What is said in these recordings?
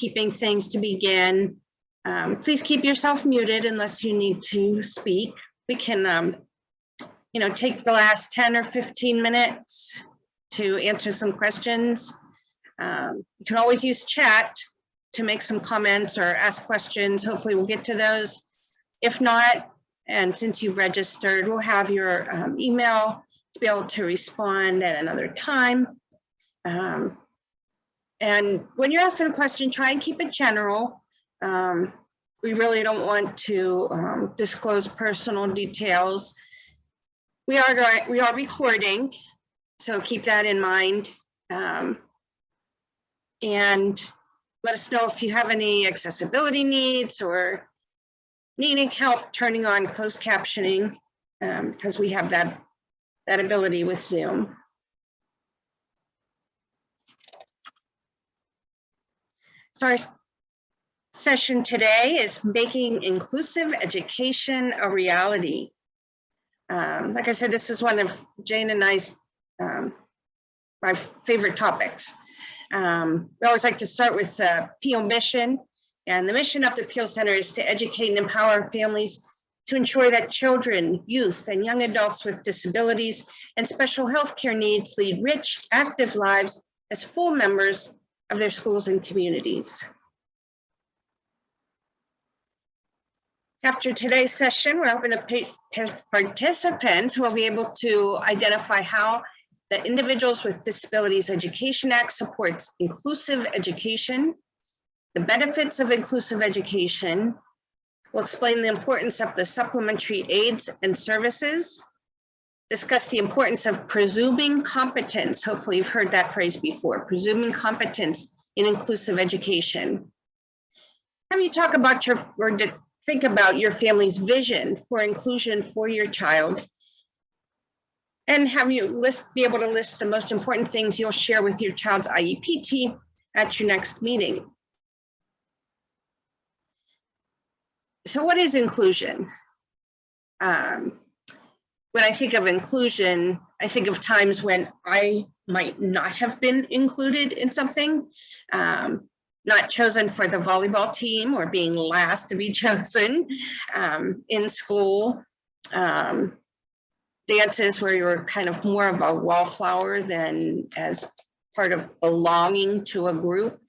housekeeping things to begin. Please keep yourself muted unless you need to speak. We can, take the last 10 or 15 minutes to answer some questions. You can always use chat to make some comments or ask questions. Hopefully we'll get to those. If not, and since you've registered, we'll have your email to be able to respond at another time. And when you're asking a question, try and keep it general. We really don't want to disclose personal details. We are recording, so keep that in mind. And let us know if you have any accessibility needs or needing help turning on closed captioning, because we have that ability with Zoom. So our session today is making inclusive education a reality. Like I said, this is one of Jane and I's my favorite topics. We always like to start with PO mission, and the mission of the PO Center is to educate and empower families to ensure that children, youth, and young adults with disabilities and special health care needs lead rich, active lives as full members of their schools and communities. After today's session, we're hoping the participants will be able to identify how the Individuals with Disabilities Education Act supports inclusive education, the benefits of inclusive education. We'll explain the importance of the supplementary aids and services, discuss the importance of presuming competence. Hopefully you've heard that phrase before, presuming competence in inclusive education. Have you talk about think about your family's vision for inclusion for your child, and have you be able to list the most important things you'll share with your child's IEP team at your next meeting. So what is inclusion? When I think of inclusion, I think of times when I might not have been included in something, not chosen for the volleyball team or being last to be chosen in school, dances where you're kind of more of a wallflower than as part of belonging to a group.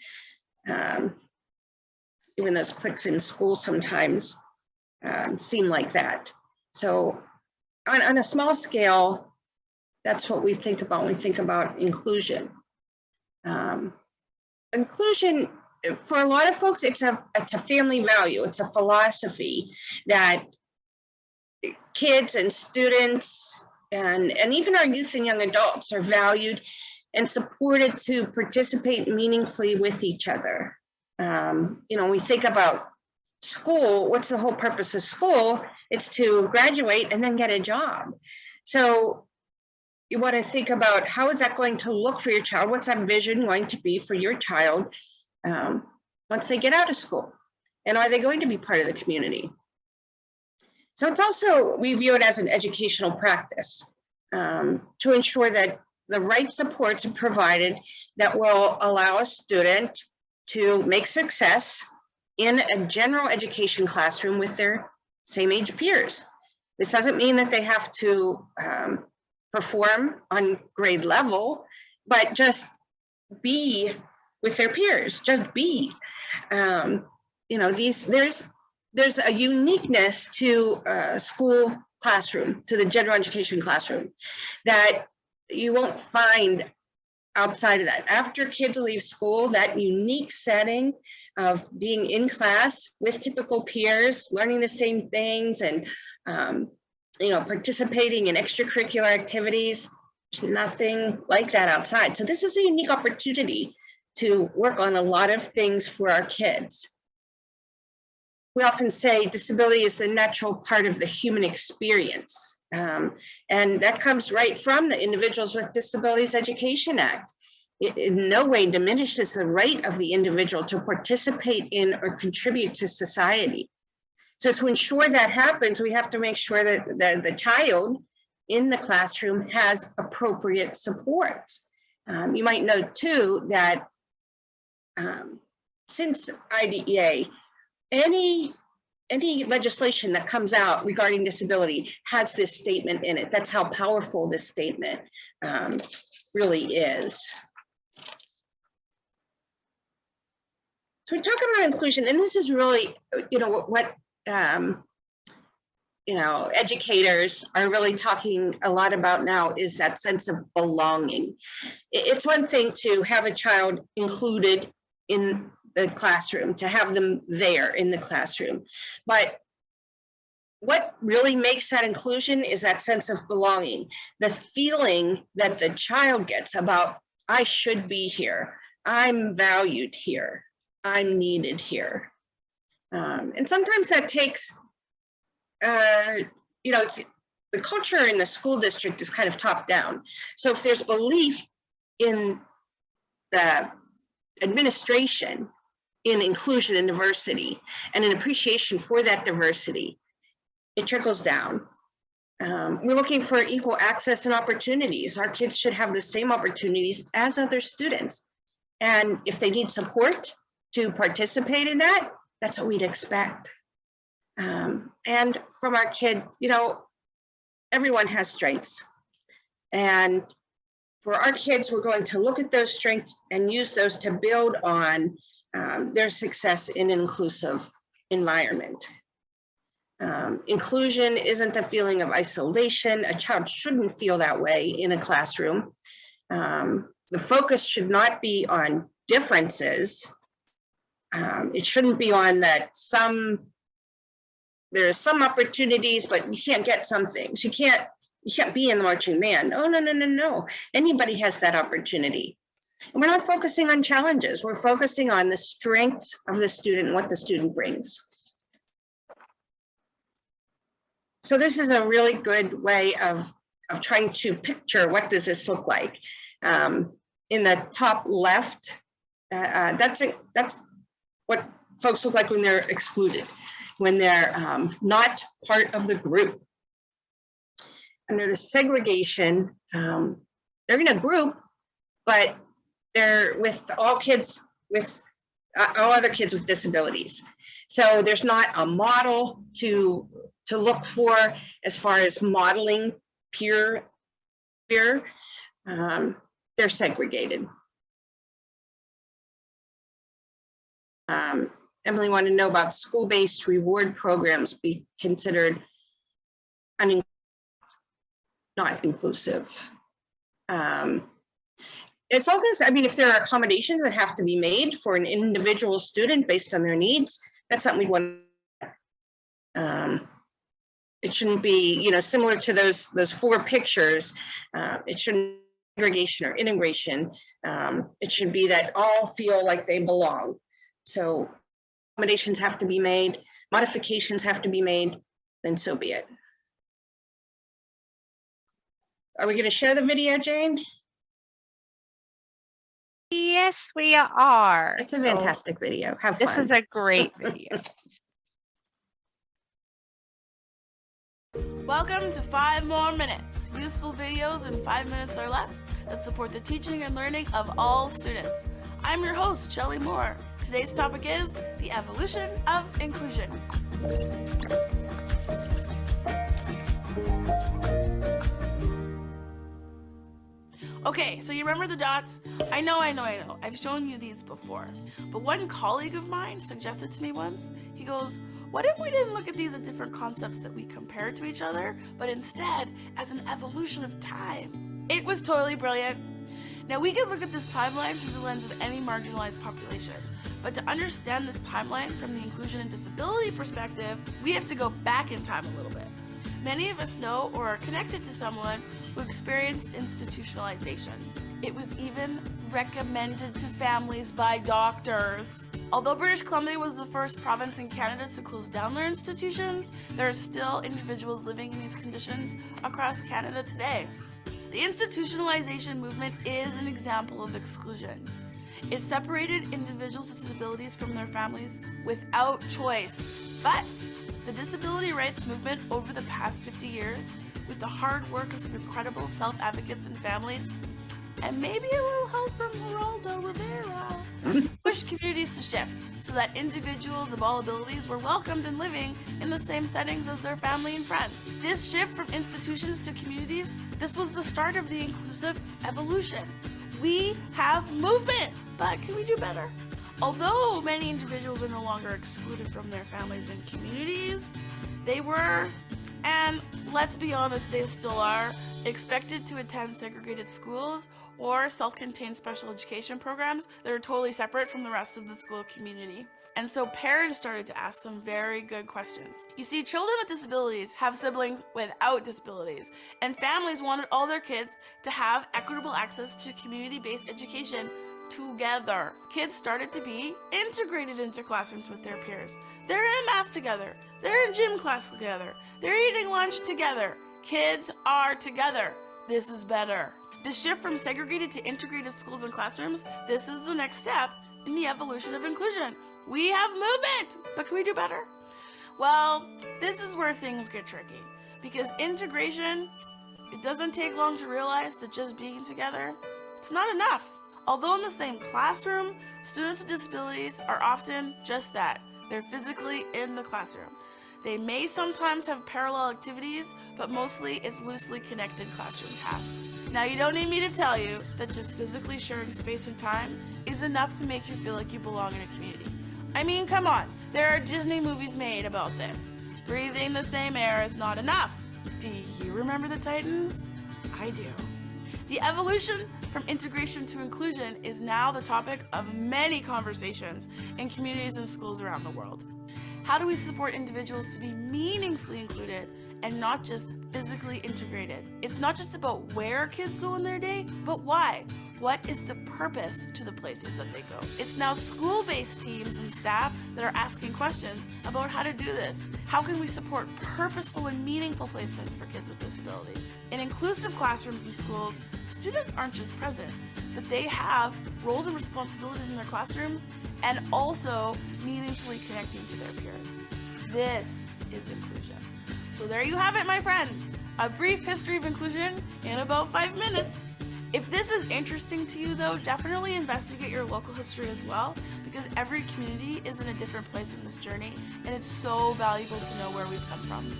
Even those cliques in school sometimes seem like that. So on a small scale, that's what we think about when we think about inclusion. Inclusion, for a lot of folks, it's a family value. It's a philosophy that kids and students and even our youth and young adults are valued and supported to participate meaningfully with each other. We think about school, what's the whole purpose of school? It's to graduate and then get a job. So you want to think about how is that going to look for your child? What's that vision going to be for your child once they get out of school? And are they going to be part of the community? So it's also, we view it as an educational practice to ensure that the right supports are provided that will allow a student to make success in a general education classroom with their same age peers. This doesn't mean that they have to perform on grade level, but just be with their peers, just be. There's a uniqueness to a school classroom, to the general education classroom, that you won't find outside of that. After kids leave school, that unique setting of being in class with typical peers, learning the same things, and participating in extracurricular activities, there's nothing like that outside. So this is a unique opportunity to work on a lot of things for our kids. We often say disability is a natural part of the human experience. And that comes right from the Individuals with Disabilities Education Act. It in no way diminishes the right of the individual to participate in or contribute to society. So to ensure that happens, we have to make sure that the child in the classroom has appropriate support. You might know too that since IDEA, any legislation that comes out regarding disability has this statement in it. That's how powerful this statement really is. So we talk about inclusion, and this is really, what educators are really talking a lot about now is that sense of belonging. It's one thing to have a child included in the classroom, to have them there in the classroom, but what really makes that inclusion is that sense of belonging, the feeling that the child gets about, I should be here, I'm valued here, I'm needed here. And sometimes that takes, it's, the culture in the school district is kind of top down. So if there's belief in the administration in inclusion and diversity and an appreciation for that diversity, it trickles down. We're looking for equal access and opportunities. Our kids should have the same opportunities as other students. And if they need support to participate in that, that's what we'd expect. And from our kid, everyone has strengths. And for our kids, we're going to look at those strengths and use those to build on their success in an inclusive environment. Inclusion isn't a feeling of isolation. A child shouldn't feel that way in a classroom. The focus should not be on differences. It shouldn't be on that there are some opportunities, but you can't get some things. You can't be in the marching band. Oh, no. Anybody has that opportunity. And we're not focusing on challenges. We're focusing on the strengths of the student and what the student brings. So this is a really good way of trying to picture what does this look like. In the top left, that's what folks look like when they're excluded, when they're not part of the group. Under the segregation, they're in a group, but they're with all kids with all other kids with disabilities. So there's not a model to look for as far as modeling peer. They're segregated. Emily wanted to know about school-based reward programs be considered not inclusive. As long as, if there are accommodations that have to be made for an individual student based on their needs, that's something we want. It shouldn't be, similar to those four pictures. It shouldn't be segregation or integration. It should be that all feel like they belong. So accommodations have to be made, modifications have to be made, then so be it. Are we going to share the video, Jane? Yes, we are. It's a fantastic video. Have fun. This is a great video. Welcome to 5 More Minutes, useful videos in 5 minutes or less that support the teaching and learning of all students. I'm your host, Shelley Moore. Today's topic is the evolution of inclusion. Okay, so you remember the dots? I know. I've shown you these before. But one colleague of mine suggested to me once, he goes, what if we didn't look at these as different concepts that we compare to each other, but instead as an evolution of time? It was totally brilliant. Now we could look at this timeline through the lens of any marginalized population, but to understand this timeline from the inclusion and disability perspective, we have to go back in time a little bit. Many of us know or are connected to someone who experienced institutionalization. It was even recommended to families by doctors. Although British Columbia was the first province in Canada to close down their institutions, there are still individuals living in these conditions across Canada today. The institutionalization movement is an example of exclusion. It separated individuals with disabilities from their families without choice. But the disability rights movement over the past 50 years, with the hard work of some incredible self-advocates and families, and maybe a little help from Geraldo Rivera, pushed communities to shift so that individuals of all abilities were welcomed and living in the same settings as their family and friends. This shift from institutions to communities, this was the start of the inclusive evolution. We have movement, but can we do better? Although many individuals are no longer excluded from their families and communities, they were, and let's be honest, they still are, expected to attend segregated schools or self-contained special education programs that are totally separate from the rest of the school community. And so parents started to ask some very good questions. You see, children with disabilities have siblings without disabilities, and families wanted all their kids to have equitable access to community-based education together. Kids started to be integrated into classrooms with their peers. They're in math together. They're in gym class together. They're eating lunch together. Kids are together. This is better. The shift from segregated to integrated schools and classrooms, this is the next step in the evolution of inclusion. We have movement, but can we do better? Well, this is where things get tricky, because integration, it doesn't take long to realize that just being together, it's not enough. Although in the same classroom, students with disabilities are often just that. They're physically in the classroom. They may sometimes have parallel activities, but mostly it's loosely connected classroom tasks. Now, you don't need me to tell you that just physically sharing space and time is enough to make you feel like you belong in a community. I mean, come on, there are Disney movies made about this. Breathing the same air is not enough. Do you remember the Titans? I do. The evolution from integration to inclusion is now the topic of many conversations in communities and schools around the world. How do we support individuals to be meaningfully included and not just physically integrated? It's not just about where kids go in their day, but why. What is the purpose to the places that they go? It's now school-based teams and staff that are asking questions about how to do this. How can we support purposeful and meaningful placements for kids with disabilities? In inclusive classrooms and schools, students aren't just present, but they have roles and responsibilities in their classrooms and also meaningfully connecting to their peers. This is inclusion. So there you have it, my friends. A brief history of inclusion in about 5 minutes. If this is interesting to you, though, definitely investigate your local history as well, because every community is in a different place in this journey, and it's so valuable to know where we've come from.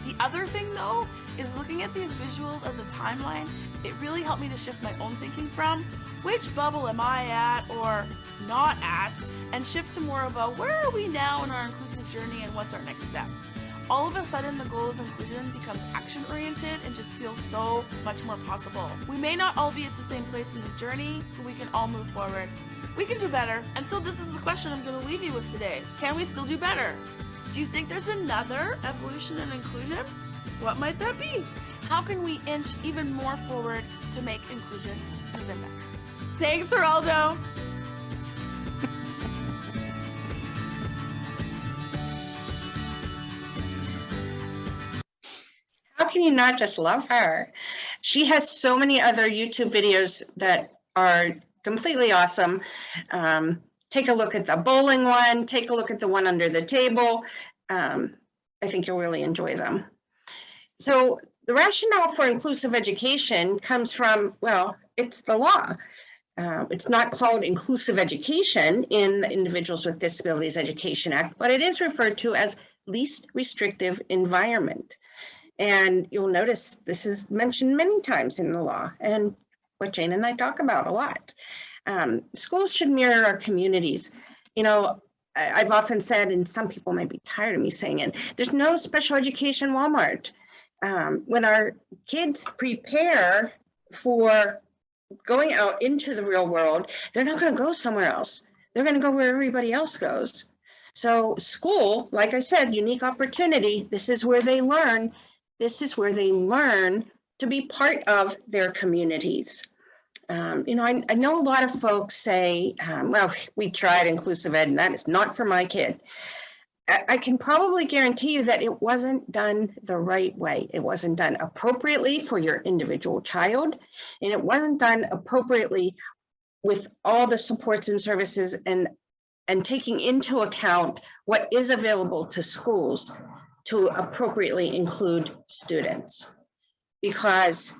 The other thing, though, is looking at these visuals as a timeline. It really helped me to shift my own thinking from which bubble am I at or not at, and shift to more about where are we now in our inclusive journey and what's our next step. All of a sudden, the goal of inclusion becomes action-oriented and just feels so much more possible. We may not all be at the same place in the journey, but we can all move forward. We can do better. And so this is the question I'm going to leave you with today. Can we still do better? Do you think there's another evolution in inclusion? What might that be? How can we inch even more forward to make inclusion even better? Thanks, Geraldo. How can you not just love her? She has so many other YouTube videos that are completely awesome. Take a look at the bowling one, take a look at the one under the table. I think you'll really enjoy them. So the rationale for inclusive education comes from, well, it's the law. It's not called inclusive education in the Individuals with Disabilities Education Act, but it is referred to as least restrictive environment. And you'll notice this is mentioned many times in the law and what Jane and I talk about a lot. Schools should mirror our communities. You know, I've often said, and some people might be tired of me saying it, there's no special education Walmart. When our kids prepare for going out into the real world, they're not going to go somewhere else. They're going to go where everybody else goes. So school, like I said, unique opportunity. This is where they learn. This is where they learn to be part of their communities. You know, I know a lot of folks say, well, we tried inclusive ed and that is not for my kid. I can probably guarantee you that it wasn't done the right way. It wasn't done appropriately for your individual child, and it wasn't done appropriately with all the supports and services and taking into account what is available to schools to appropriately include students, because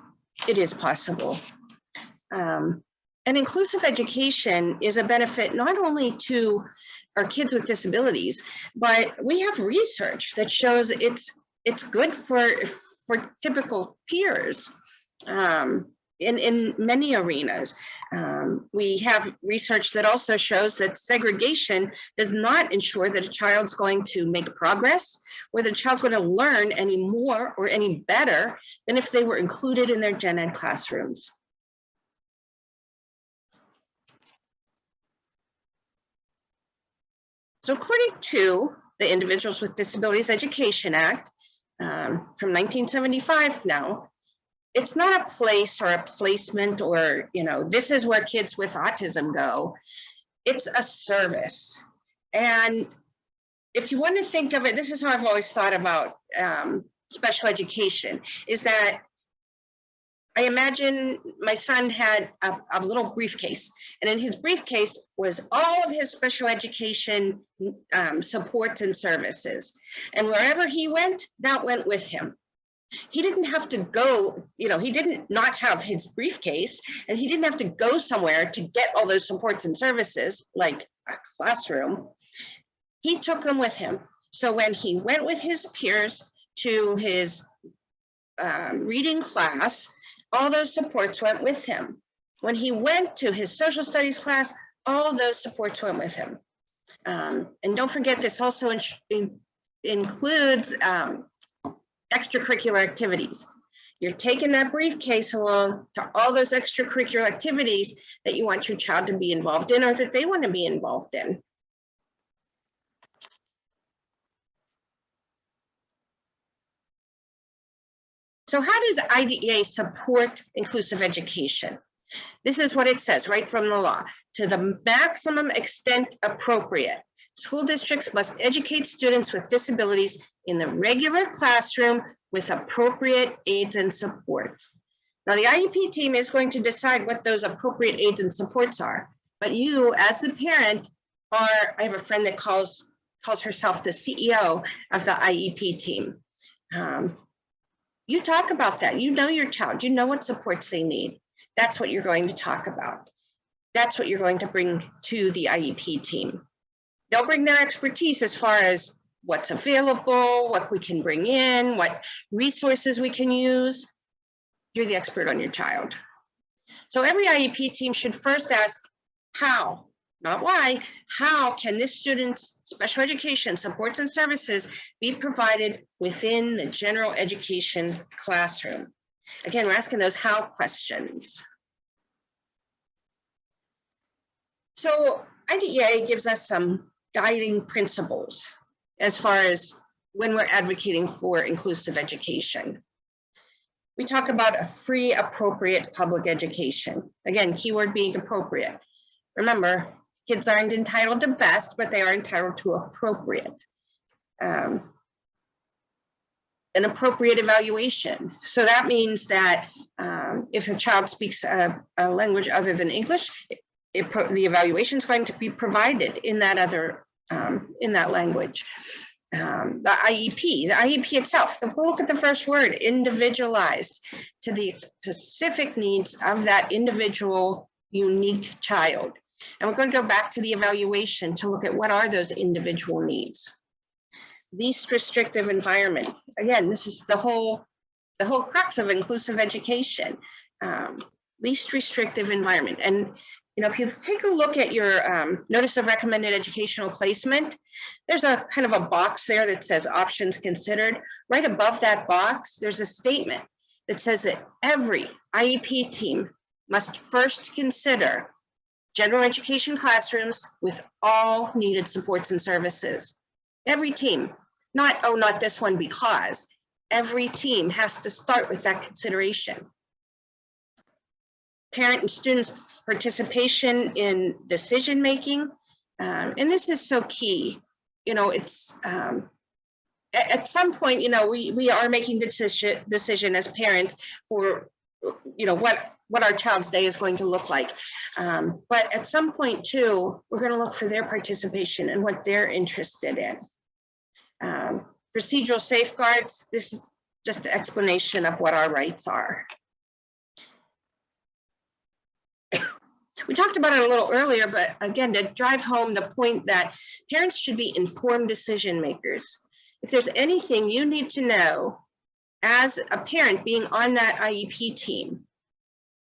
it is possible. And inclusive education is a benefit not only to our kids with disabilities, but we have research that shows it's good for typical peers in many arenas. We have research that also shows that segregation does not ensure that a child's going to make progress, or the child's going to learn any more or any better than if they were included in their gen ed classrooms. So according to the Individuals with Disabilities Education Act from 1975 now, it's not a place or a placement or, this is where kids with autism go. It's a service. And if you want to think of it, this is how I've always thought about special education, is that I imagine my son had a little briefcase, and in his briefcase was all of his special education supports and services. And wherever he went, that went with him. He didn't have to go, he didn't not have his briefcase, and he didn't have to go somewhere to get all those supports and services like a classroom. He took them with him. So when he went with his peers to his reading class, all those supports went with him. When he went to his social studies class, all those supports went with him. And don't forget, this also includes extracurricular activities. You're taking that briefcase along to all those extracurricular activities that you want your child to be involved in or that they want to be involved in. So how does IDEA support inclusive education? This is what it says right from the law. To the maximum extent appropriate, school districts must educate students with disabilities in the regular classroom with appropriate aids and supports. Now, the IEP team is going to decide what those appropriate aids and supports are, but you, as the parent, I have a friend that calls herself the CEO of the IEP team. You talk about that. You know your child. You know what supports they need. That's what you're going to talk about. That's what you're going to bring to the IEP team. They'll bring their expertise as far as what's available, what we can bring in, what resources we can use. You're the expert on your child. So every IEP team should first ask how, not why, how can this student's special education supports and services be provided within the general education classroom? Again, we're asking those how questions. So IDEA gives us some guiding principles as far as when we're advocating for inclusive education. We talk about a free, appropriate public education. Again, keyword being appropriate. Remember, kids aren't entitled to best, but they are entitled to appropriate. An appropriate evaluation. So that means that if a child speaks a language other than English, the evaluation is going to be provided in that other in that language. The IEP itself, look at the first word, individualized to the specific needs of that individual unique child. And we're going to go back to the evaluation to look at what are those individual needs. Least restrictive environment. Again, this is the whole crux of inclusive education. Least restrictive environment. And if you take a look at your notice of recommended educational placement, there's a kind of a box there that says options considered. Right above that box, there's a statement that says that every IEP team must first consider general education classrooms with all needed supports and services. Every team, not this one because. Every team has to start with that consideration. Parent and students' participation in decision making, and this is so key. It's at some point, we are making the decision as parents for what our child's day is going to look like. But at some point too, we're going to look for their participation and what they're interested in. Procedural safeguards, this is just an explanation of what our rights are. We talked about it a little earlier, but again, to drive home the point that parents should be informed decision makers. If there's anything you need to know as a parent being on that IEP team,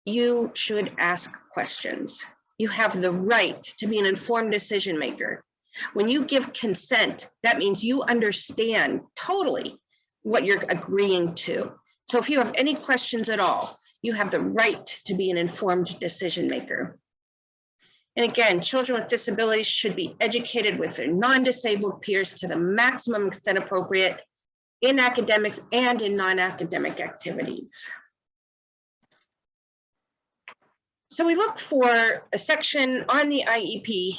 you should ask questions. You have the right to be an informed decision maker. When you give consent, that means you understand totally what you're agreeing to. So if you have any questions at all, you have the right to be an informed decision maker. And again, children with disabilities should be educated with their non-disabled peers to the maximum extent appropriate in academics and in non-academic activities. So we looked for a section on the IEP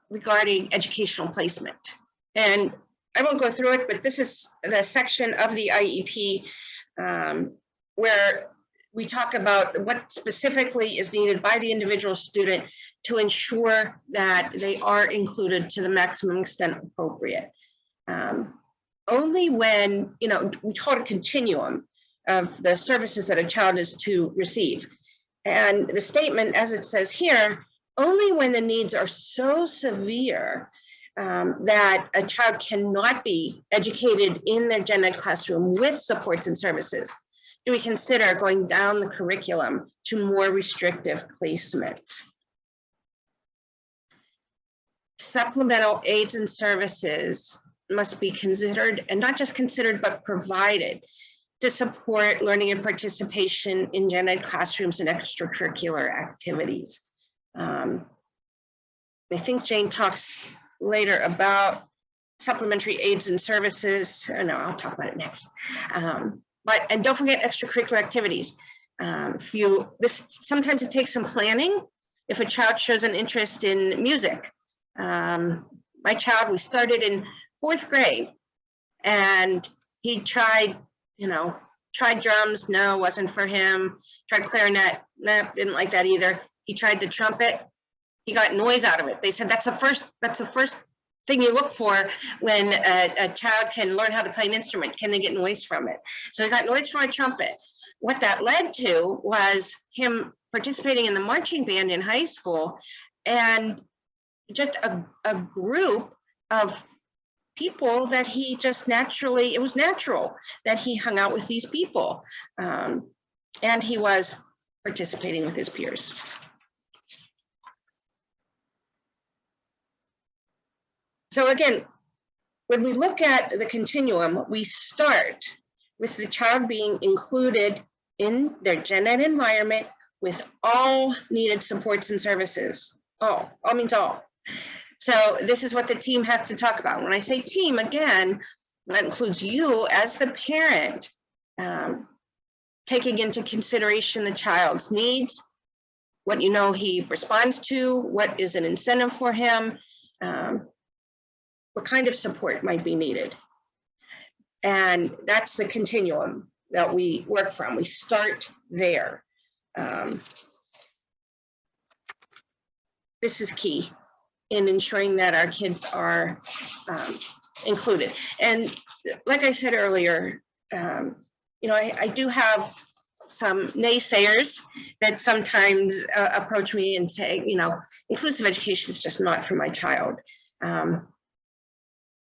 regarding educational placement. And I won't go through it, but this is the section of the IEP where we talk about what specifically is needed by the individual student to ensure that they are included to the maximum extent appropriate. Only when, we call it a continuum of the services that a child is to receive. And the statement, as it says here, only when the needs are so severe that a child cannot be educated in their gen ed classroom with supports and services do we consider going down the curriculum to more restrictive placement. Supplemental aids and services must be considered, and not just considered, but provided to support learning and participation in gen ed classrooms and extracurricular activities. I think Jane talks later about supplementary aids and services. Oh, no, I'll talk about it next. And don't forget extracurricular activities. Sometimes it takes some planning. If a child shows an interest in music, my child, we started in 4th grade, and he tried drums. No, wasn't for him. Tried clarinet. No, didn't like that either. He tried the trumpet. He got noise out of it. They said that's the first thing you look for when a child can learn how to play an instrument. Can they get noise from it? So he got noise from a trumpet. What that led to was him participating in the marching band in high school, and just a group of people that he just naturally, it was natural that he hung out with these people, and he was participating with his peers. So again, when we look at the continuum, we start with the child being included in their gen ed environment with all needed supports and services. All means all. So this is what the team has to talk about. When I say team, again, that includes you as the parent, taking into consideration the child's needs, what he responds to, what is an incentive for him, what kind of support might be needed. And that's the continuum that we work from. We start there. This is key in ensuring that our kids are included. And like I said earlier, I do have some naysayers that sometimes approach me and say, inclusive education is just not for my child.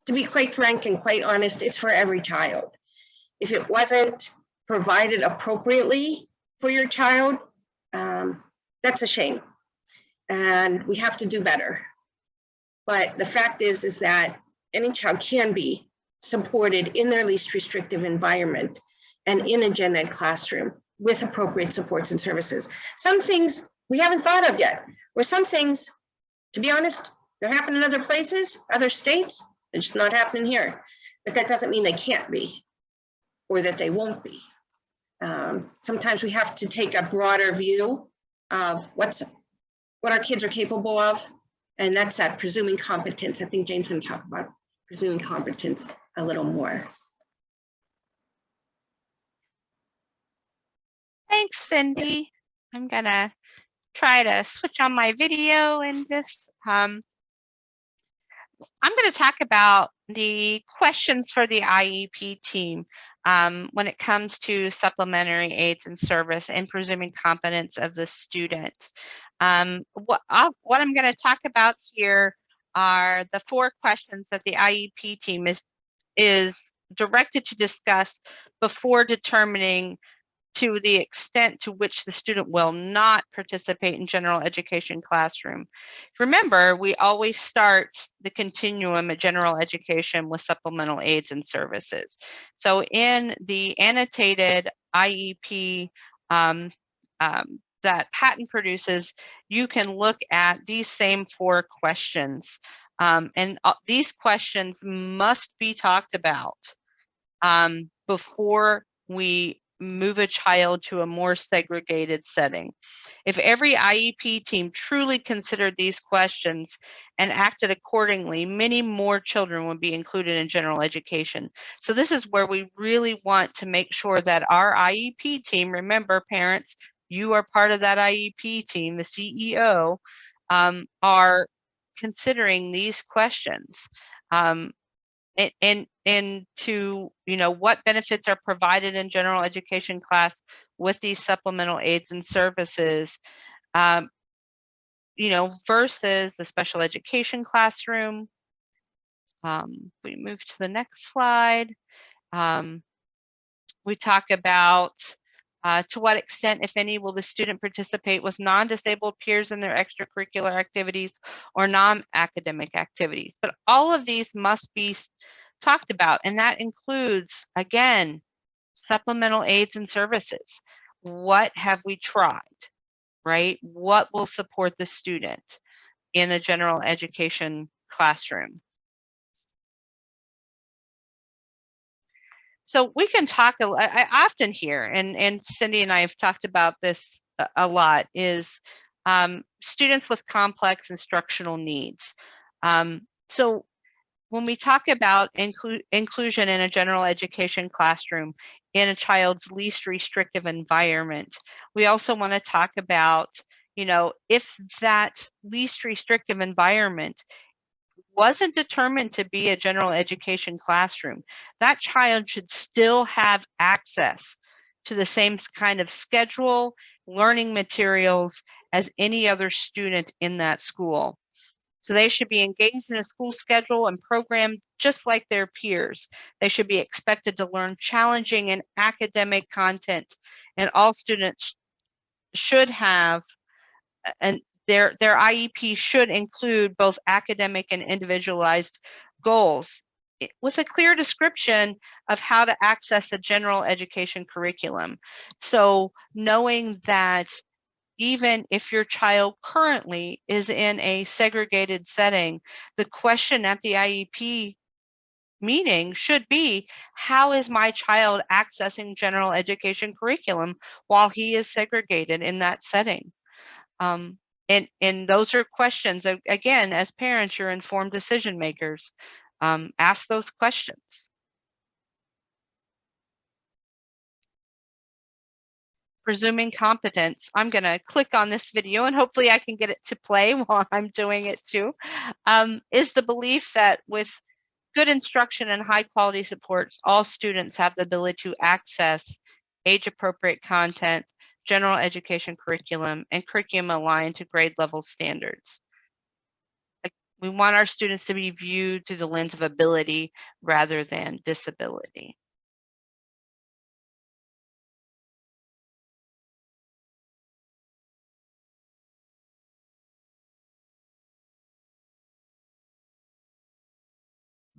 To be quite frank and quite honest, it's for every child. If it wasn't provided appropriately for your child, that's a shame. And we have to do better. But the fact is that any child can be supported in their least restrictive environment and in a gen ed classroom with appropriate supports and services. Some things we haven't thought of yet, or some things, to be honest, they're happening in other places, other states. It's just not happening here, but that doesn't mean they can't be, or that they won't be. Sometimes we have to take a broader view of what our kids are capable of, and that's that presuming competence. I think Jane's going to talk about presuming competence a little more. Thanks, Cindy. I'm gonna try to switch on my video and just I'm going to talk about the questions for the IEP team when it comes to supplementary aids and service and presuming competence of the student. What I'm going to talk about here are the 4 questions that the IEP team is directed to discuss before determining to the extent to which the student will not participate in general education classroom. Remember, we always start the continuum at general education with supplemental aids and services. So in the annotated IEP that Patent produces, you can look at these same 4 questions. These questions must be talked about before we move a child to a more segregated setting. If every IEP team truly considered these questions and acted accordingly, many more children would be included in general education. So this is where we really want to make sure that our IEP team, remember parents, you are part of that IEP team, the CEO, are considering these questions. And to, what benefits are provided in general education class with these supplemental aids and services, versus the special education classroom. We move to the next slide. We talk about to what extent, if any, will the student participate with non-disabled peers in their extracurricular activities or non-academic activities. But all of these must be talked about, and that includes, again, supplemental aids and services. What have we tried, right? What will support the student in a general education classroom? So we can talk, I often hear, and Cindy and I have talked about this a lot, is students with complex instructional needs. So when we talk about inclusion in a general education classroom in a child's least restrictive environment, we also want to talk about, if that least restrictive environment wasn't determined to be a general education classroom, that child should still have access to the same kind of schedule, learning materials as any other student in that school. So they should be engaged in a school schedule and program just like their peers. They should be expected to learn challenging and academic content, and all students should have, and their IEP should include both academic and individualized goals with a clear description of how to access a general education curriculum. So knowing that even if your child currently is in a segregated setting, the question at the IEP meeting should be, how is my child accessing general education curriculum while he is segregated in that setting? And those are questions, again, as parents, you're informed decision makers. Ask those questions. Presuming competence. I'm going to click on this video and hopefully I can get it to play while I'm doing it too. Is the belief that with good instruction and high quality supports, all students have the ability to access age appropriate content, general education curriculum, and curriculum aligned to grade level standards. We want our students to be viewed through the lens of ability rather than disability.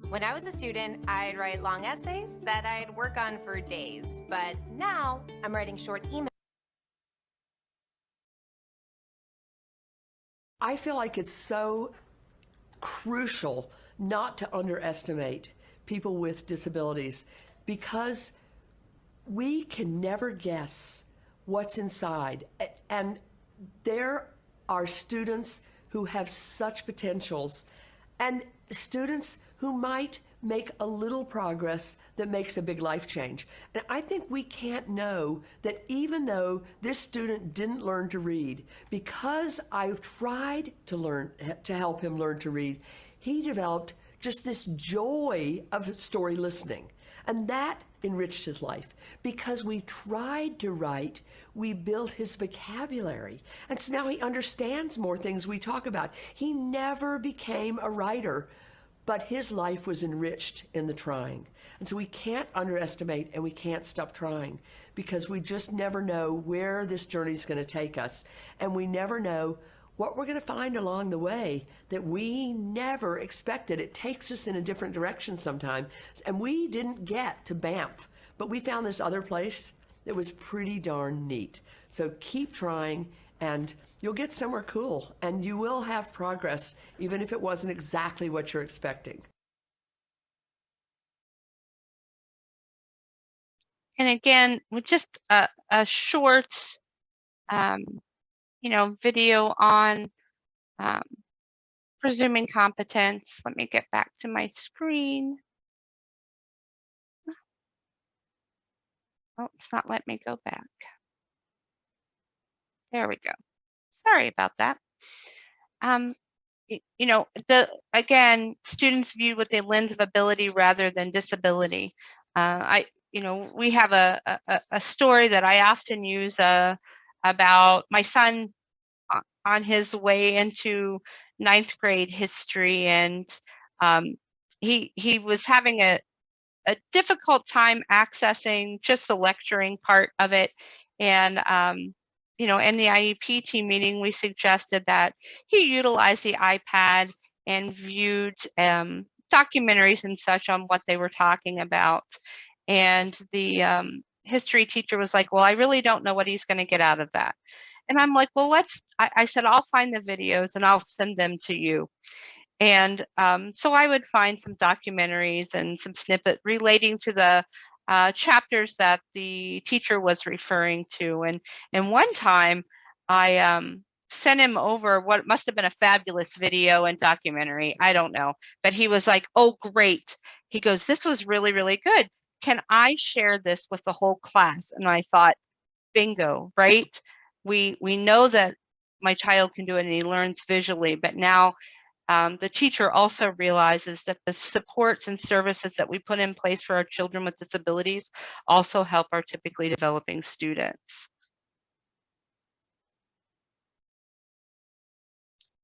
When I was a student, I'd write long essays that I'd work on for days, but now I'm writing short emails. I feel like it's so crucial not to underestimate people with disabilities, because we can never guess what's inside. And there are students who have such potentials, and students who might make a little progress that makes a big life change. And I think we can't know that even though this student didn't learn to read, because I've tried to help him learn to read, he developed just this joy of story listening. And that enriched his life because we tried to write, we built his vocabulary. And so now he understands more things we talk about. He never became a writer, but his life was enriched in the trying. And so we can't underestimate and we can't stop trying because we just never know where this journey is going to take us. And we never know what we're going to find along the way that we never expected. It takes us in a different direction sometimes. And we didn't get to Banff, but we found this other place that was pretty darn neat. So keep trying and you'll get somewhere cool and you will have progress, even if it wasn't exactly what you're expecting. And again, with just a short, video on presuming competence. Let me get back to my screen. Oh, it's not letting me go back. There we go. Sorry about that. Again, students viewed with a lens of ability rather than disability. We have a story that I often use about my son on his way into 9th grade history, and he was having a difficult time accessing just the lecturing part of it. And in the IEP team meeting, we suggested that he utilize the iPad and viewed documentaries and such on what they were talking about. And the history teacher was like, well, I really don't know what he's going to get out of that. And I'm like, well, I said, I'll find the videos and I'll send them to you. And so I would find some documentaries and some snippet relating to the chapters that the teacher was referring to. And one time I sent him over what must have been a fabulous video and documentary. I don't know, but he was like, oh, great. He goes, this was really, really good. Can I share this with the whole class? And I thought, bingo, right? We know that my child can do it and he learns visually, but now the teacher also realizes that the supports and services that we put in place for our children with disabilities also help our typically developing students.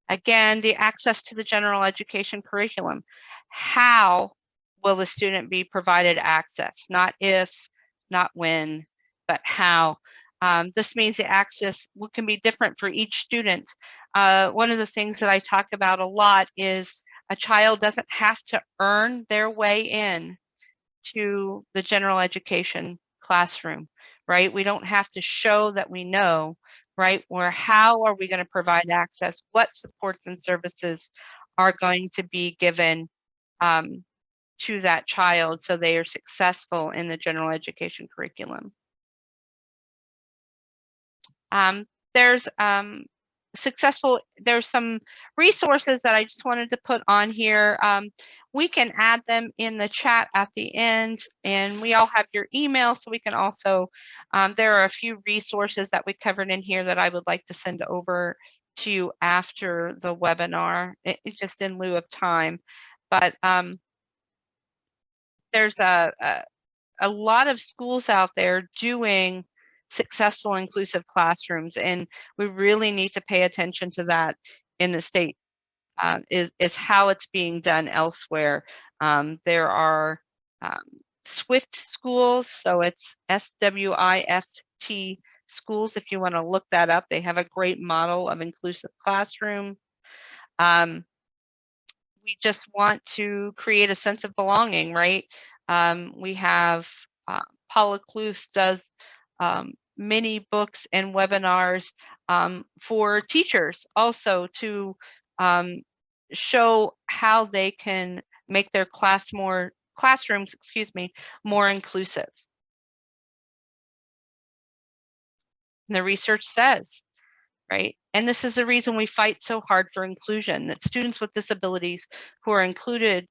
Again, the access to the general education curriculum. How will the student be provided access? Not if, not when, but how. This means the access can be different for each student. One of the things that I talk about a lot is a child doesn't have to earn their way in to the general education classroom, right? We don't have to show that we know, right? Or how are we going to provide access? What supports and services are going to be given to that child so they are successful in the general education curriculum? There's some resources that I just wanted to put on here. We can add them in the chat at the end, and we all have your email, so we can also, there are a few resources that we covered in here that I would like to send over to you after the webinar, just in lieu of time. But there's a lot of schools out there doing successful inclusive classrooms, and we really need to pay attention to that in the state, is how it's being done elsewhere. There are SWIFT schools, so it's SWIFT schools. If you want to look that up, they have a great model of inclusive classroom. We just want to create a sense of belonging, right? We have Paula Kluth does many books and webinars for teachers also to show how they can make their classrooms, more inclusive. And the research says, right? And this is the reason we fight so hard for inclusion, that students with disabilities who are included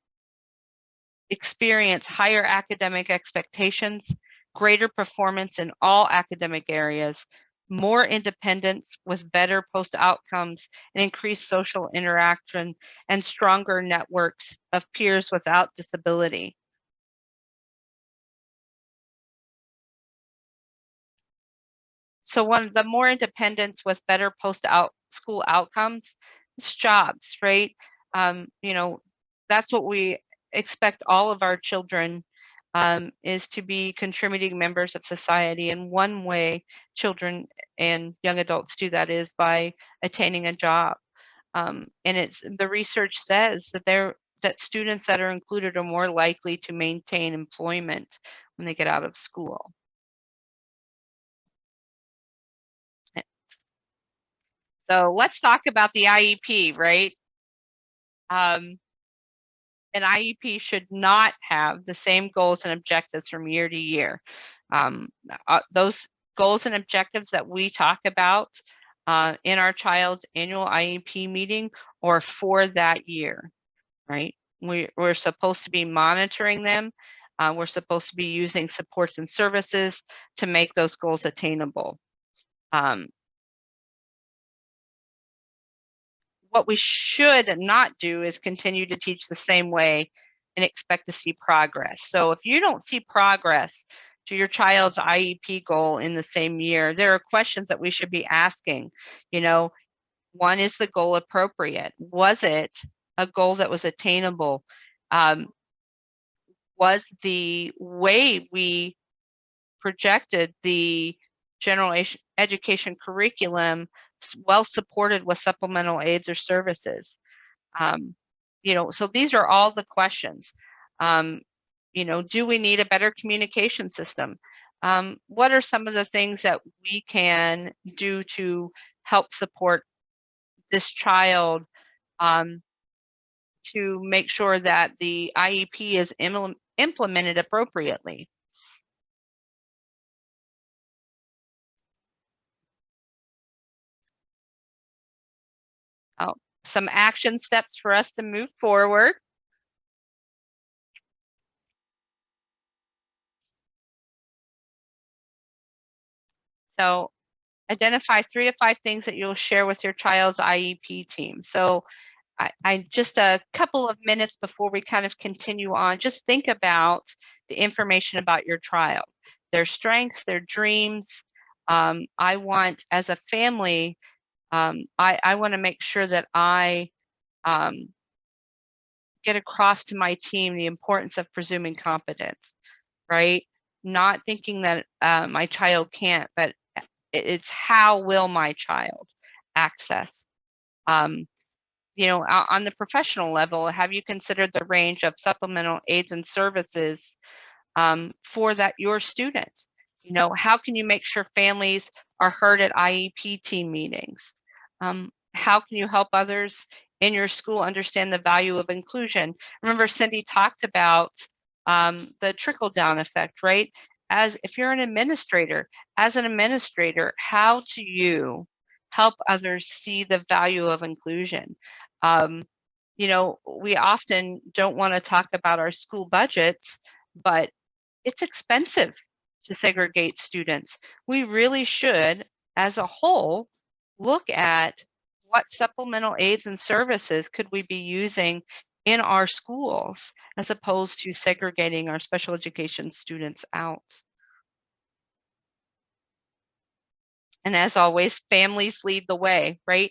experience higher academic expectations, greater performance in all academic areas, more independence with better post outcomes and increased social interaction and stronger networks of peers without disability. So one of the more independence with better school outcomes, it's jobs, right? You know, that's what we expect all of our children is to be contributing members of society. And one way children and young adults do that is by attaining a job. And it's the research says that students that are included are more likely to maintain employment when they get out of school. So let's talk about the IEP, right? An IEP should not have the same goals and objectives from year to year. Those goals and objectives that we talk about in our child's annual IEP meeting are for that year, right? We're supposed to be monitoring them. We're supposed to be using supports and services to make those goals attainable. What we should not do is continue to teach the same way and expect to see progress. So if you don't see progress to your child's IEP goal in the same year, there are questions that we should be asking. You know, one, is the goal appropriate? Was it a goal that was attainable? Was the way we projected the general education curriculum well supported with supplemental aids or services? You know, so these are all the questions. You know, do we need a better communication system? What are some of the things that we can do to help support this child to make sure that the IEP is implemented appropriately? Oh, some action steps for us to move forward. So identify 3 to 5 things that you'll share with your child's IEP team. So I just a couple of minutes before we kind of continue on, just think about the information about your child, their strengths, their dreams. I want, as a family, I want to make sure that I get across to my team the importance of presuming competence, right? Not thinking that my child can't, but it's how will my child access? You know, on the professional level, have you considered the range of supplemental aids and services for your student? You know, how can you make sure families are heard at IEP team meetings? How can you help others in your school understand the value of inclusion? Remember, Cindy talked about the trickle down effect, right? If you're an administrator, as an administrator, how do you help others see the value of inclusion? You know, we often don't want to talk about our school budgets, but it's expensive to segregate students. We really should, as a whole, look at what supplemental aids and services could we be using in our schools as opposed to segregating our special education students out. And as always, families lead the way, right?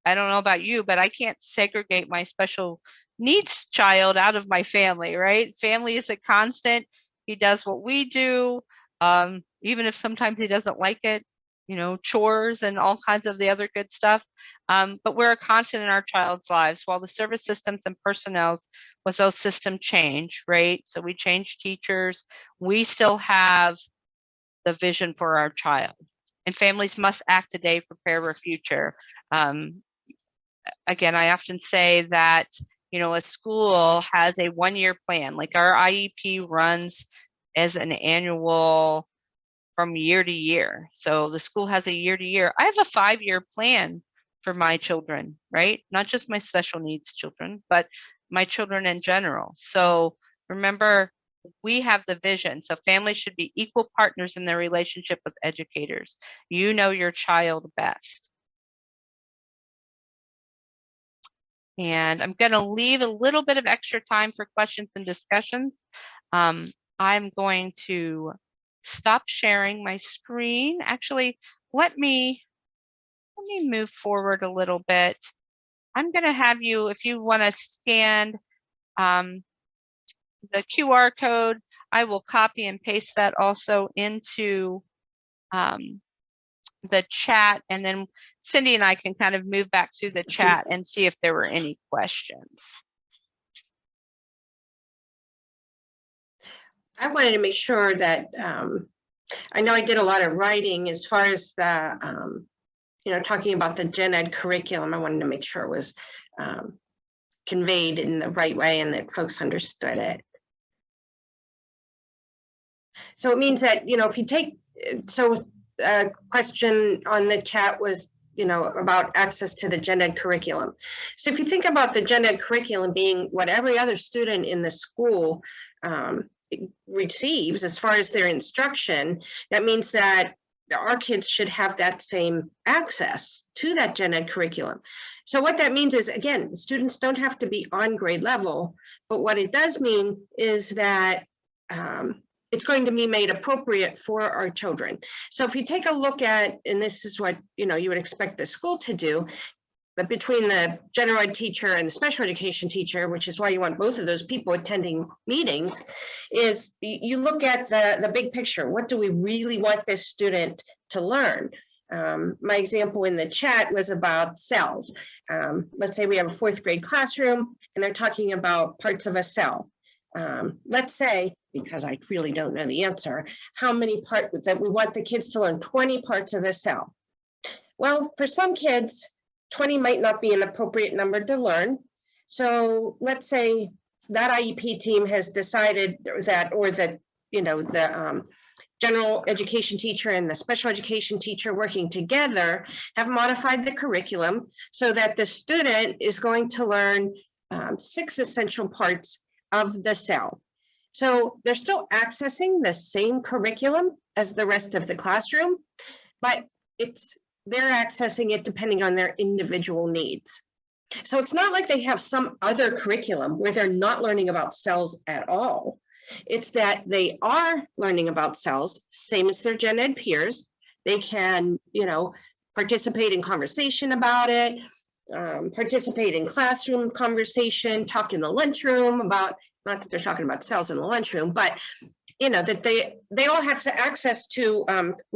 I don't know about you, but I can't segregate my special needs child out of my family, right? Family is a constant. He does what we do, even if sometimes he doesn't like it, you know, chores and all kinds of the other good stuff. But we're a constant in our child's lives. While the service systems and personnel, with those systems change, right? So we change teachers. We still have the vision for our child. And families must act today, prepare for future. Again, I often say that, you know, a school has a 1-year plan. Like our IEP runs as an annual from year to year. So the school has a year to year. I have a 5-year plan for my children, right? Not just my special needs children, but my children in general. So remember, we have the vision. So families should be equal partners in their relationship with educators. You know your child best. And I'm going to leave a little bit of extra time for questions and discussions. I'm going to stop sharing my screen. Actually, let me move forward a little bit. I'm going to have you, if you want to scan the QR code, I will copy and paste that also into the chat, and then Cindy and I can kind of move back through the chat and see if there were any questions. I wanted to make sure that I know I did a lot of writing as far as the talking about the gen ed curriculum. I wanted to make sure it was conveyed in the right way and that folks understood it. So it means that, if you take, so a question on the chat was, about access to the gen ed curriculum. So if you think about the gen ed curriculum being what every other student in the school receives as far as their instruction, that means that our kids should have that same access to that gen ed curriculum. So what that means is, again, students don't have to be on grade level, but what it does mean is that it's going to be made appropriate for our children. So if you take a look at, and this is what you would expect the school to do, but between the general ed teacher and the special education teacher, which is why you want both of those people attending meetings, is you look at the big picture. What do we really want this student to learn? My example in the chat was about cells. Let's say we have a 4th grade classroom and they're talking about parts of a cell. Let's say, because I really don't know the answer, how many parts that we want the kids to learn 20 parts of the cell. Well, for some kids, 20 might not be an appropriate number to learn. So let's say that IEP team has decided that, or that, the general education teacher and the special education teacher working together have modified the curriculum so that the student is going to learn 6 essential parts of the cell. So they're still accessing the same curriculum as the rest of the classroom, but they're accessing it depending on their individual needs. So it's not like they have some other curriculum where they're not learning about cells at all. It's that they are learning about cells, same as their gen ed peers. They can, participate in conversation about it, participate in classroom conversation, talk in the lunchroom about, not that they're talking about cells in the lunchroom, but that they all have access to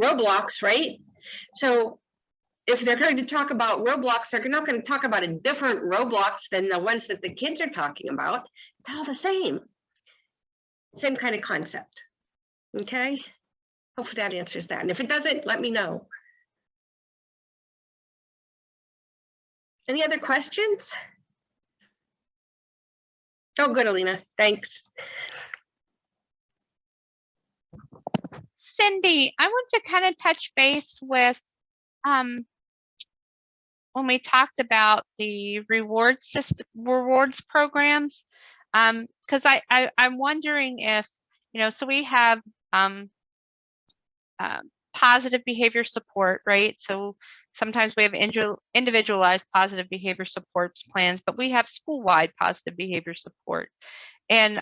Roblox, right? So if they're going to talk about Roblox, they're not going to talk about a different Roblox than the ones that the kids are talking about. It's all the same kind of concept. Okay, hopefully that answers that. And if it doesn't, let me know. Any other questions? Oh, good, Alina. Thanks. Cindy, I want to kind of touch base with when we talked about the rewards programs, because I'm wondering if, so we have positive behavior support, right? So sometimes we have individualized positive behavior support plans, but we have school-wide positive behavior support. And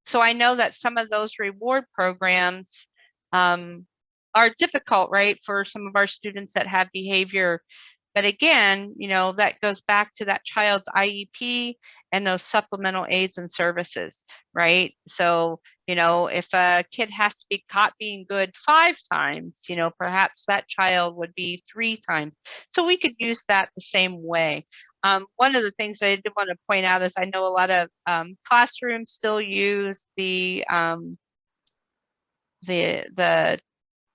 so I know that some of those reward programs are difficult, right, for some of our students that have behavior. But again, that goes back to that child's IEP and those supplemental aids and services, right? So, if a kid has to be caught being good 5 times, perhaps that child would be 3 times. So we could use that the same way. One of the things I did want to point out is I know a lot of classrooms still use the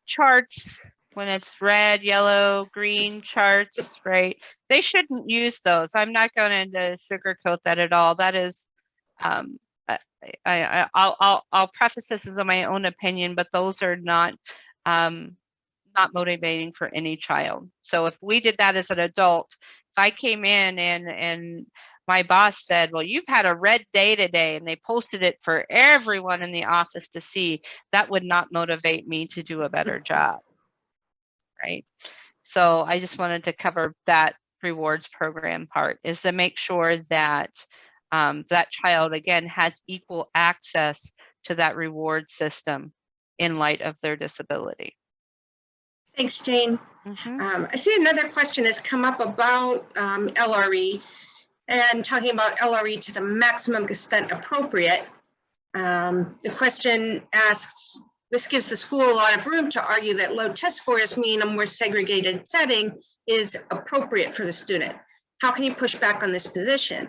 charts when it's red, yellow, green charts, right? They shouldn't use those. I'm not going to sugarcoat that at all. That is, I'll preface this as my own opinion, but those are not motivating for any child. So if we did that as an adult, if I came in and my boss said, well, you've had a red day today, and they posted it for everyone in the office to see, that would not motivate me to do a better job. Right. So I just wanted to cover that rewards program part, is to make sure that that child, again, has equal access to that reward system in light of their disability. Thanks, Jane. I see another question has come up about LRE and talking about LRE to the maximum extent appropriate. The question asks, this gives the school a lot of room to argue that low test scores mean a more segregated setting is appropriate for the student. How can you push back on this position?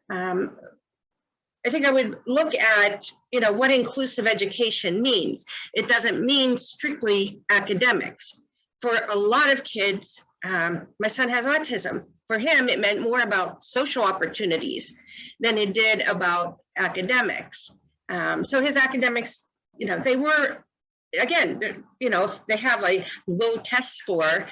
I think I would look at, what inclusive education means. It doesn't mean strictly academics. For a lot of kids, my son has autism. For him, it meant more about social opportunities than it did about academics. So his academics, they were, again, if they have a low test score,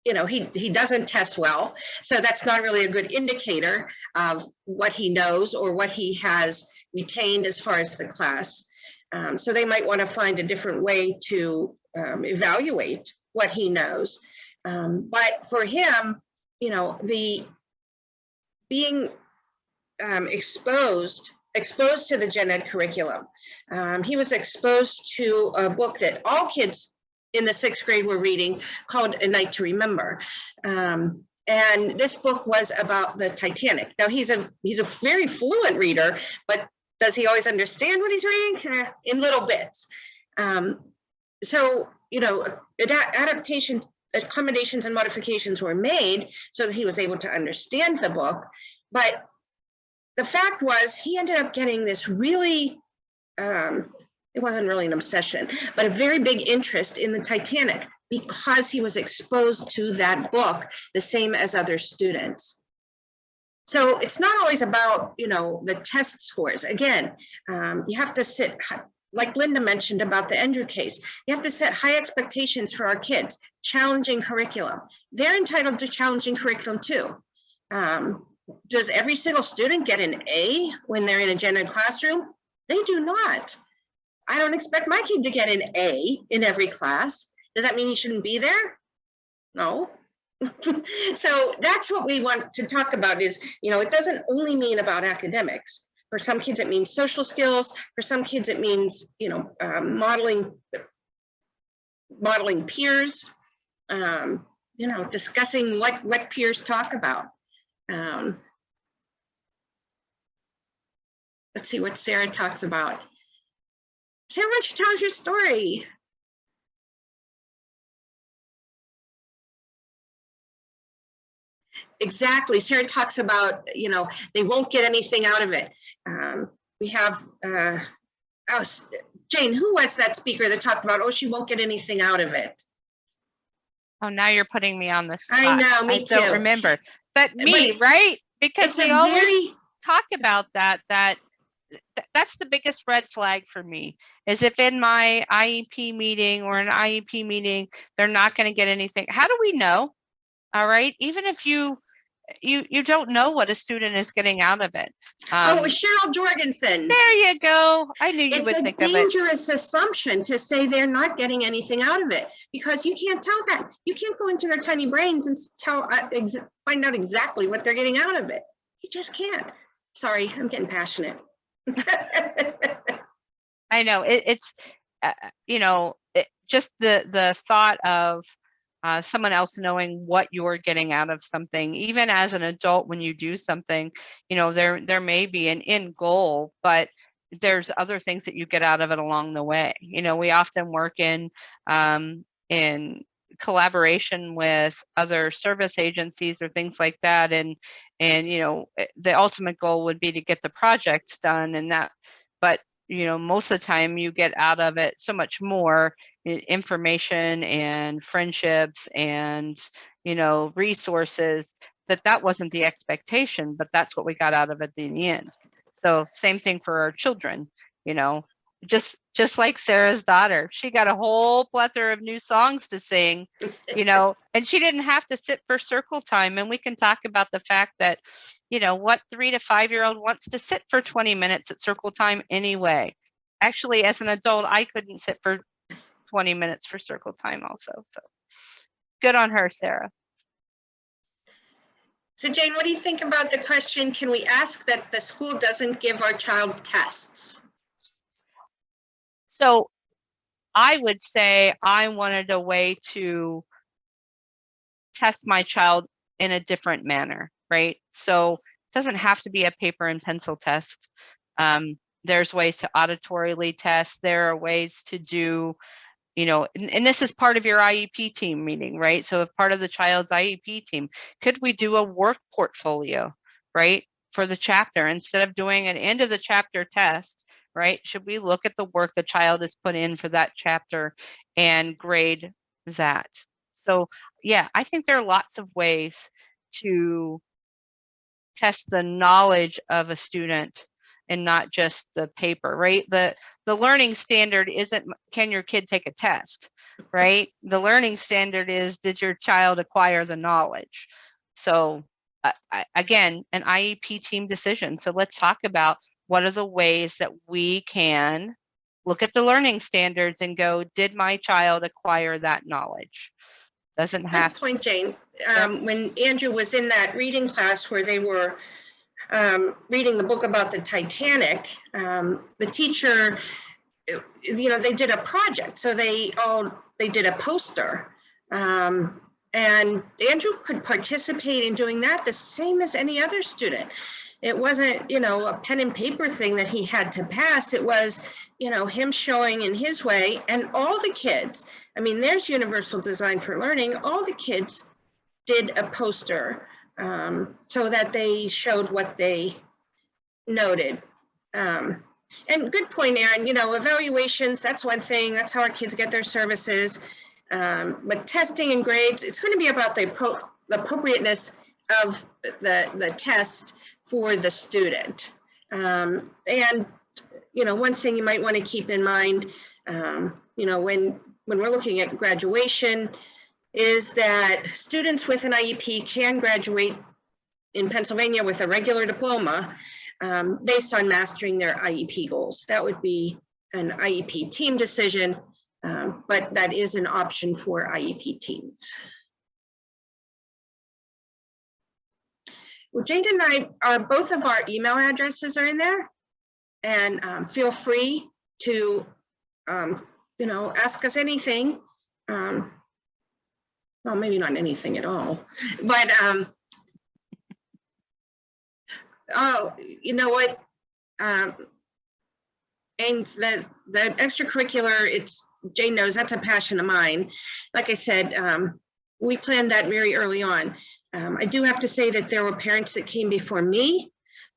he doesn't test well. So that's not really a good indicator of what he knows or what he has retained as far as the class. So they might want to find a different way to evaluate what he knows. But for him, the being exposed to the gen ed curriculum, he was exposed to a book that all kids in the 6th grade were reading called A Night to Remember. And this book was about the Titanic. Now he's a very fluent reader, but does he always understand what he's reading? In little bits. So, adaptations, accommodations and modifications were made so that he was able to understand the book. But the fact was, he ended up getting this really, it wasn't really an obsession, but a very big interest in the Titanic because he was exposed to that book the same as other students. So it's not always about, the test scores. Again, you have to sit, like Linda mentioned about the Andrew case, you have to set high expectations for our kids, challenging curriculum. They're entitled to challenging curriculum too. Does every single student get an A when they're in a gen ed classroom? They do not. I don't expect my kid to get an A in every class. Does that mean he shouldn't be there? No. So that's what we want to talk about is, it doesn't only mean about academics. For some kids, it means social skills. For some kids, it means, modeling peers, discussing what peers talk about. Let's see what Sarah talks about. Sarah, why don't you tell us your story? Exactly. Sarah talks about, they won't get anything out of it. We have, Jane, who was that speaker that talked about, she won't get anything out of it? Oh, now you're putting me on the spot. I know, me too. I don't remember. But right? Because we always talk about that that's the biggest red flag for me, is if in my IEP meeting or an IEP meeting, they're not going to get anything. How do we know? All right. Even if you don't know what a student is getting out of it. It was Cheryl Jorgensen. There you go. I knew you would think of it. It's a dangerous assumption to say they're not getting anything out of it, because you can't tell that. You can't go into their tiny brains and find out exactly what they're getting out of it. You just can't. Sorry, I'm getting passionate. I know it's just the thought of someone else knowing what you're getting out of something. Even as an adult, when you do something, there may be an end goal, but there's other things that you get out of it along the way. We often work in collaboration with other service agencies or things like that, and the ultimate goal would be to get the projects done, and that, but most of the time you get out of it so much more information and friendships and resources, that wasn't the expectation, but that's what we got out of it in the end. So same thing for our children, just like Sarah's daughter, she got a whole plethora of new songs to sing, and she didn't have to sit for circle time. And we can talk about the fact that you know, what 3 to 5-year-old wants to sit for 20 minutes at circle time anyway. Actually, as an adult, I couldn't sit for 20 minutes for circle time also. So good on her, Sarah. So Jane, what do you think about the question, can we ask that the school doesn't give our child tests? So I would say I wanted a way to test my child in a different manner, right? So it doesn't have to be a paper and pencil test. There's ways to auditorily test. There are ways to do, you know, and this is part of your IEP team meeting, right? So if part of the child's IEP team, could we do a work portfolio, right? For the chapter, instead of doing an end of the chapter test, right? Should we look at the work the child has put in for that chapter and grade that? So yeah, I think there are lots of ways to test the knowledge of a student and not just the paper, right? The learning standard isn't, can your kid take a test, right? The learning standard is, did your child acquire the knowledge? So again, an IEP team decision. So let's talk about what are the ways that we can look at the learning standards and go, did my child acquire that knowledge? Doesn't have Good point, Jane. Yep. When Andrew was in that reading class where they were reading the book about the Titanic, the teacher, you know, they did a project. So they did a poster. And Andrew could participate in doing that the same as any other student. It wasn't, you know, a pen and paper thing that he had to pass. It was, you know, him showing in his way, and all the kids, I mean, there's universal design for learning. All the kids did a poster so that they showed what they noted. And good point, Aaron, you know, evaluations, that's one thing. That's how our kids get their services. But testing and grades, it's going to be about the appropriateness of the test for the student. And, you know, one thing you might want to keep in mind, you know, when we're looking at graduation, is that students with an IEP can graduate in Pennsylvania with a regular diploma based on mastering their IEP goals. That would be an IEP team decision, but that is an option for IEP teams. Well, Jane and I are, both of our email addresses are in there, and feel free to, you know, ask us anything. Well, maybe not anything at all, but oh, you know what? And the extracurricular, it's, Jane knows that's a passion of mine. Like I said, we planned that very early on. I do have to say that there were parents that came before me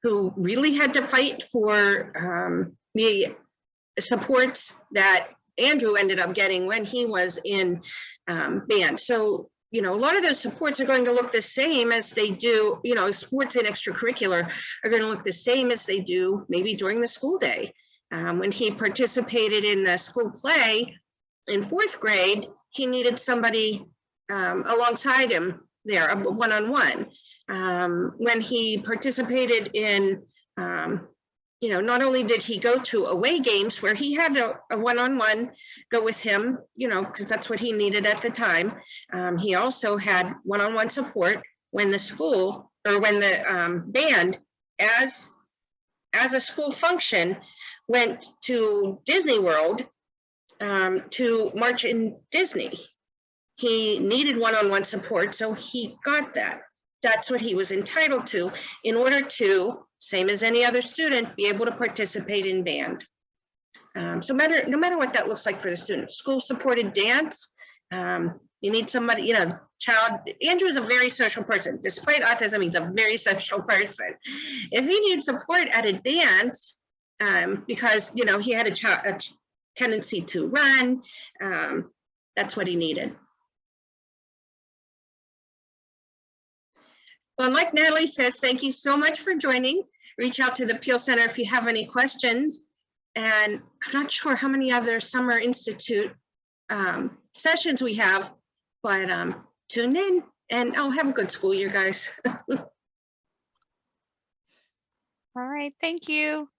who really had to fight for the supports that Andrew ended up getting when he was in band. So, you know, a lot of those supports are going to look the same as they do, you know, sports and extracurricular are going to look the same as they do maybe during the school day. When he participated in the school play in 4th grade, he needed somebody alongside him there, a one-on-one. When he participated in, you know, not only did he go to away games where he had a one-on-one go with him, you know, because that's what he needed at the time. He also had one-on-one support when the school, or when the band, as a school function, went to Disney World to march in Disney. He needed one-on-one support, so he got that. That's what he was entitled to in order to, same as any other student, be able to participate in band. So no matter what that looks like for the student, school-supported dance, you need somebody, you know, Andrew is a very social person. Despite autism, he's a very social person. If he needs support at a dance, because, you know, he had a tendency to run, that's what he needed. Well, like Natalie says, thank you so much for joining. Reach out to the Peel Center if you have any questions. And I'm not sure how many other Summer Institute sessions we have, but tune in, and have a good school year, guys. All right. Thank you.